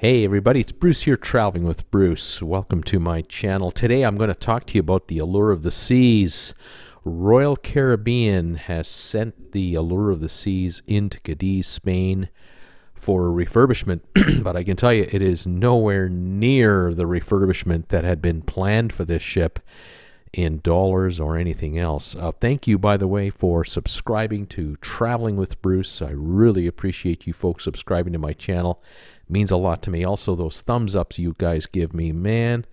Hey everybody, it's Bruce here, traveling with Bruce. Welcome to my channel. Today I'm going to talk to you about the Allure of the Seas. Royal Caribbean has sent the Allure of the Seas into Cadiz, Spain for refurbishment, but I can tell you it is nowhere near the refurbishment that had been planned for this ship in dollars or anything else. Thank you, by the way, for subscribing to Traveling with Bruce. I really appreciate you folks subscribing to my channel. It means a lot to me. Also, those thumbs ups you guys give me, man,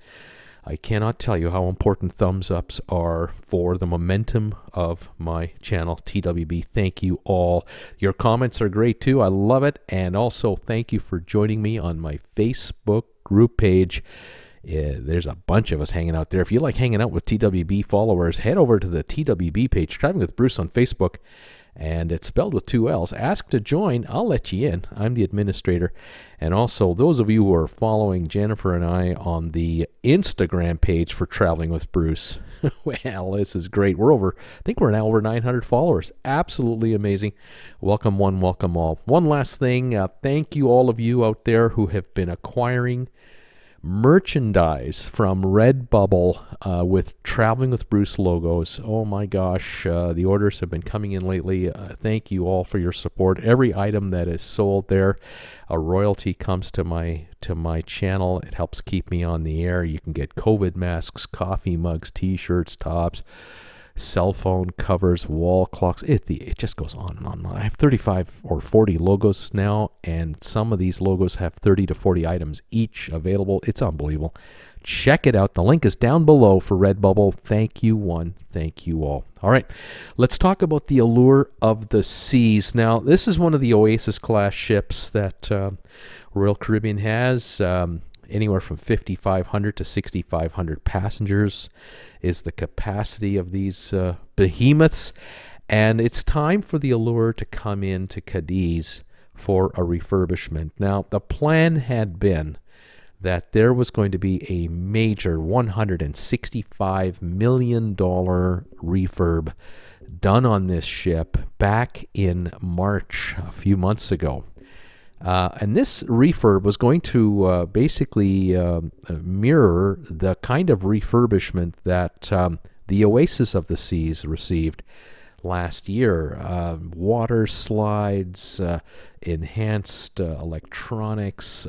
I cannot tell you how important thumbs ups are for the momentum of my channel, TWB. Thank you all. Your comments are great too. I love it. And also, thank you for joining me on my Facebook group page. There's a bunch of us hanging out there. If you like hanging out with TWB followers, head over to the TWB page, Traveling with Bruce on Facebook, and it's spelled with two L's. Ask to join. I'll let you in. I'm the administrator. And also, those of you who are following Jennifer and I on the Instagram page for Traveling with Bruce, well, this is great. I think we're now over 900 followers. Absolutely amazing. Welcome one, welcome all. One last thing. Thank you all of you out there who have been acquiring merchandise from Redbubble with Traveling with Bruce logos. Oh my gosh, the orders have been coming in lately. Thank you all for your support. Every item that is sold there, a royalty comes to my channel. It helps keep me on the air. You can get COVID masks, coffee mugs, t-shirts, tops, cell phone covers, wall clocks. It just goes on and on. I have 35 or 40 logos now, and some of these logos have 30 to 40 items each available. It's unbelievable. Check it out. The link is down below for Redbubble. Thank you one. Thank you all. All right, let's talk about the Allure of the Seas. Now, this is one of the Oasis class ships that Royal Caribbean has. Anywhere from 5,500 to 6,500 passengers is the capacity of these behemoths. And it's time for the Allure to come into Cadiz for a refurbishment. Now, the plan had been that there was going to be a major $165 million refurb done on this ship back in March, a few months ago. And this refurb was going to basically mirror the kind of refurbishment that the Oasis of the Seas received last year. Water slides, enhanced electronics,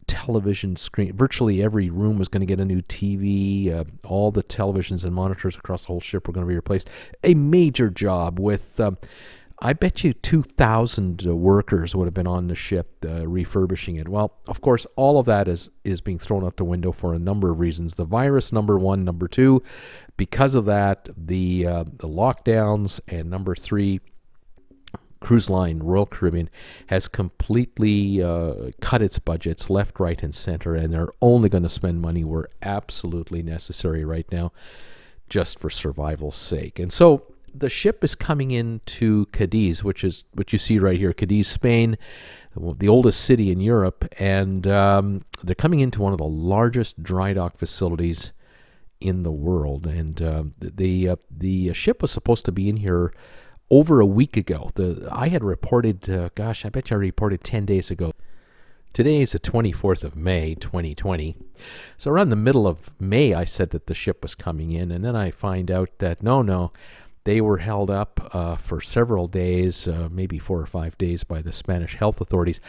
television screen. Virtually every room was going to get a new TV. All the televisions and monitors across the whole ship were going to be replaced. A major job with I bet you 2,000 workers would have been on the ship refurbishing it. Well, of course, all of that is being thrown out the window for a number of reasons. The virus, number one. Number two, because of that, the lockdowns. And number three, cruise line Royal Caribbean has completely cut its budgets left, right, and center, and they're only going to spend money where absolutely necessary right now, just for survival's sake. And so the ship is coming into Cadiz, which is what you see right here, Cadiz, Spain, the oldest city in Europe, and they're coming into one of the largest dry dock facilities in the world. And the ship was supposed to be in here over a week ago. I had reported, I bet you I reported 10 days ago. Today is the 24th of May, 2020. So around the middle of May, I said that the ship was coming in, and then I find out that no, they were held up for several days, maybe 4 or 5 days, by the Spanish health authorities.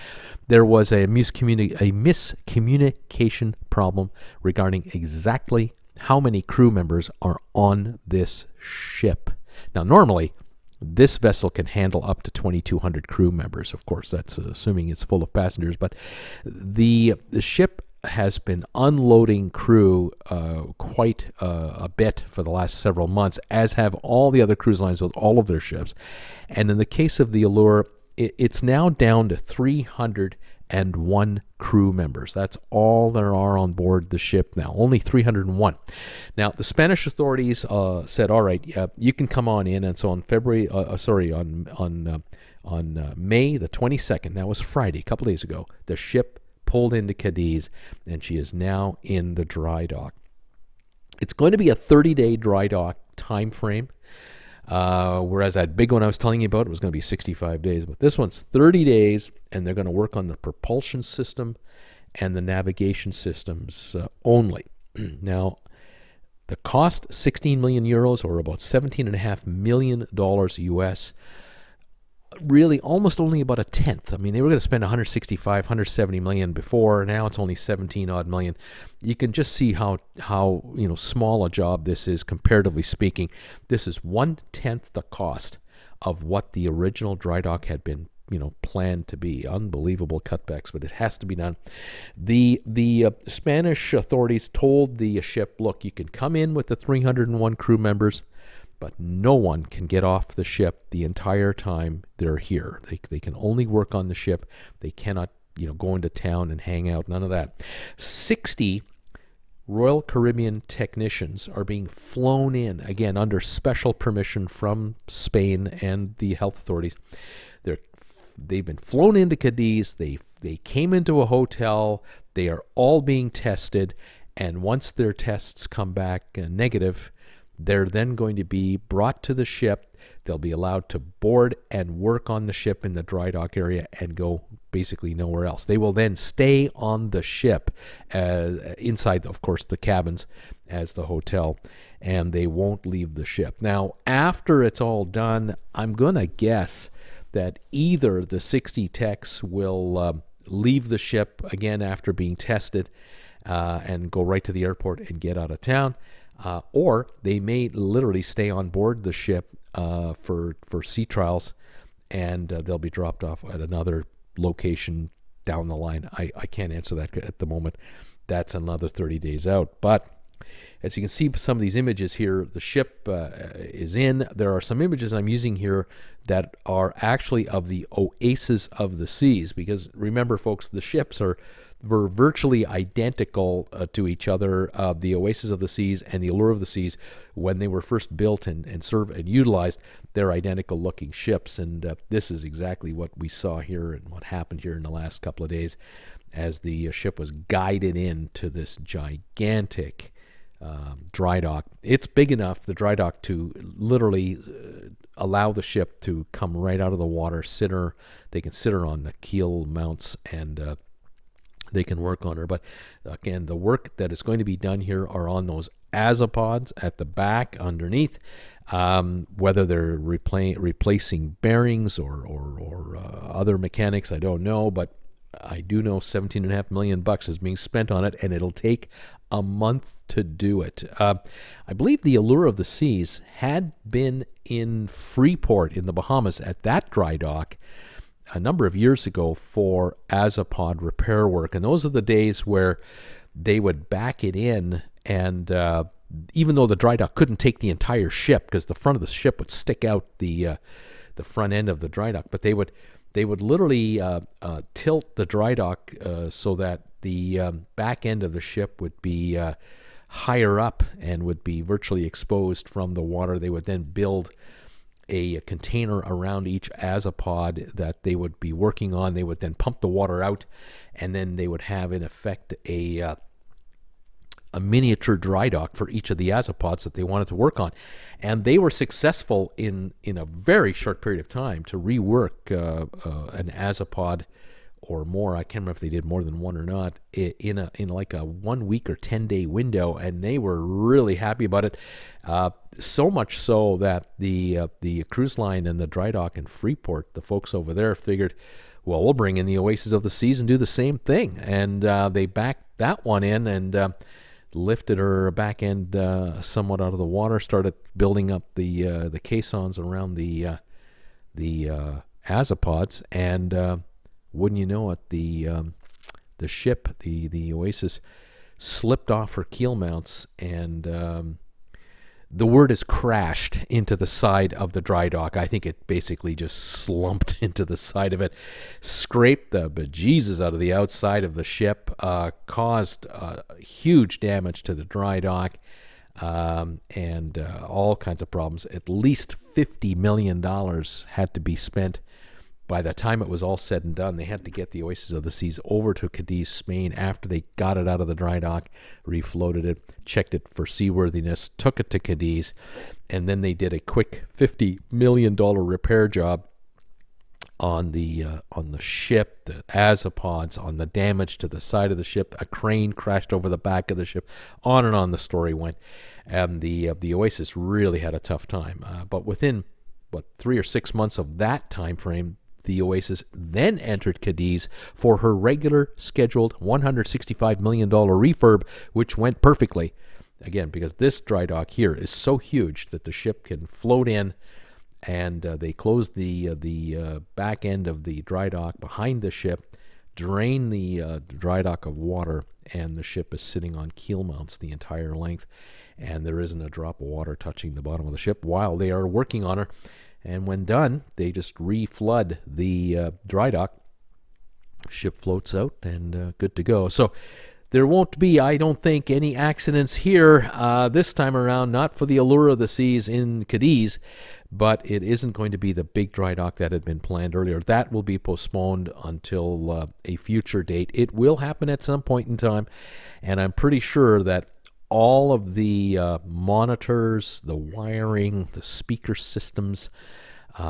There was a miscommunication problem regarding exactly how many crew members are on this ship. Now, normally, this vessel can handle up to 2,200 crew members. Of course, that's assuming it's full of passengers. But the ship has been unloading crew quite a bit for the last several months, as have all the other cruise lines with all of their ships. And in the case of the Allure, it's now down to 301 crew members. That's all there are on board the ship now, only 301. Now, the Spanish authorities said, all right, you can come on in. And so on May the 22nd, that was Friday, a couple days ago, the ship pulled into Cadiz, and she is now in the dry dock. It's going to be a 30-day dry dock time frame, whereas that big one I was telling you about, it was going to be 65 days. But this one's 30 days, and they're going to work on the propulsion system and the navigation systems only. Now, the cost, 16 million euros, or about $17.5 million US. Really almost only about a tenth. I mean, they were going to spend 165, 170 million before. Now it's only 17 odd million. You can just see how small a job this is, comparatively speaking. This is 1/10 the cost of what the original dry dock had been planned to be. Unbelievable cutbacks, but it has to be done. The Spanish authorities told the ship, look, you can come in with the 301 crew members, but no one can get off the ship the entire time they're here. They can only work on the ship. They cannot, go into town and hang out, none of that. 60 Royal Caribbean technicians are being flown in, again, under special permission from Spain and the health authorities. They've been flown into Cadiz. They came into a hotel. They are all being tested, and once their tests come back negative, they're then going to be brought to the ship. They'll be allowed to board and work on the ship in the dry dock area and go basically nowhere else. They will then stay on the ship, inside, of course, the cabins as the hotel, and they won't leave the ship. Now, after it's all done, I'm going to guess that either the 60 techs will leave the ship again after being tested and go right to the airport and get out of town, or they may literally stay on board the ship for sea trials, and they'll be dropped off at another location down the line. I can't answer that at the moment. That's another 30 days out. But as you can see, some of these images here, the ship is in. There are some images I'm using here that are actually of the Oasis of the Seas, because remember, folks, the ships were virtually identical to each other. The Oasis of the Seas and the Allure of the Seas, when they were first built and served and utilized, they're identical looking ships. And this is exactly what we saw here and what happened here in the last couple of days as the ship was guided into this gigantic dry dock. It's big enough, the dry dock, to literally allow the ship to come right out of the water, they can sit her on the keel mounts, and they can work on her. But again, the work that is going to be done here are on those azipods at the back underneath, whether they're replacing bearings or other mechanics, I don't know, but I do know $17.5 million is being spent on it, and it'll take a month to do it. I believe the Allure of the Seas had been in Freeport in the Bahamas at that dry dock a number of years ago for azipod repair work, and those are the days where they would back it in, and even though the dry dock couldn't take the entire ship because the front of the ship would stick out the front end of the dry dock, but they would literally tilt the dry dock so that the back end of the ship would be higher up and would be virtually exposed from the water. They would then build a container around each azipod that they would be working on. They would then pump the water out, and then they would have, in effect, a miniature dry dock for each of the azipods that they wanted to work on. And they were successful in a very short period of time to rework an azipod or more. I can't remember if they did more than one or not, in like a 1 week or 10-day window, and they were really happy about it. So much so that the cruise line and the dry dock in Freeport, the folks over there figured, well, we'll bring in the Oasis of the Seas and do the same thing. And they backed that one in and lifted her back end somewhat out of the water, started building up the caissons around the azipods, and wouldn't you know it, the ship, the Oasis, slipped off her keel mounts, and the word is crashed into the side of the dry dock. I think it basically just slumped into the side of it, scraped the bejesus out of the outside of the ship, caused huge damage to the dry dock, and all kinds of problems. At least $50 million had to be spent. By the time it was all said and done, they had to get the Oasis of the Seas over to Cadiz, Spain, after they got it out of the dry dock, refloated it, checked it for seaworthiness, took it to Cadiz, and then they did a quick $50 million repair job on the ship, the azipods, on the damage to the side of the ship. A crane crashed over the back of the ship. On and on the story went, and the Oasis really had a tough time. But within 3 or 6 months of that time frame, the Oasis then entered Cadiz for her regular scheduled $165 million refurb, which went perfectly. Again, because this dry dock here is so huge that the ship can float in, and they close the back end of the dry dock behind the ship, drain the dry dock of water, and the ship is sitting on keel mounts the entire length, and there isn't a drop of water touching the bottom of the ship while they are working on her. And when done, they just reflood the dry dock. Ship floats out and good to go. So there won't be, I don't think, any accidents here this time around, not for the Allure of the Seas in Cadiz, but it isn't going to be the big dry dock that had been planned earlier. That will be postponed until a future date. It will happen at some point in time, and I'm pretty sure that all of the monitors, the wiring, the speaker systems,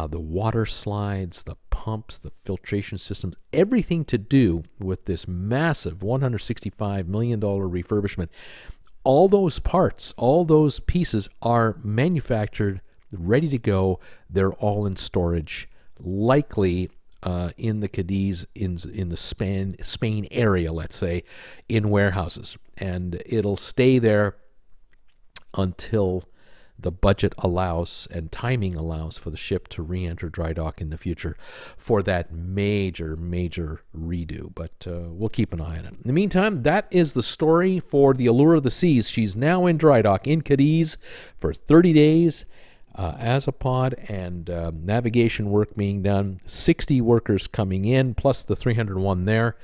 the water slides, the pumps, the filtration systems, everything to do with this massive $165 million refurbishment, all those parts, all those pieces are manufactured, ready to go. They're all in storage, likely in the Cadiz, in the Spain area, let's say, in warehouses. And it'll stay there until the budget allows and timing allows for the ship to re-enter dry dock in the future for that major redo. But we'll keep an eye on it. In the meantime, that is the story for the Allure of the Seas. She's now in dry dock in Cadiz for 30 days. Azipod and navigation work being done. 60 workers coming in, plus the 301 there.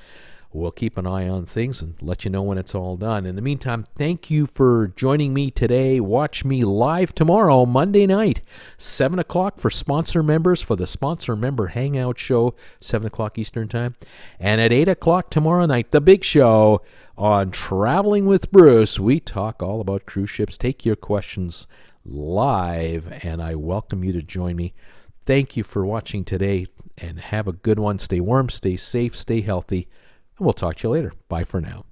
We'll keep an eye on things and let you know when it's all done. In the meantime, thank you for joining me today. Watch me live tomorrow, Monday night, 7 o'clock for sponsor members for the Sponsor Member Hangout Show, 7 o'clock Eastern Time. And at 8 o'clock tomorrow night, the big show on Traveling with Bruce. We talk all about cruise ships. Take your questions live, and I welcome you to join me. Thank you for watching today, and have a good one. Stay warm, stay safe, stay healthy. And we'll talk to you later. Bye for now.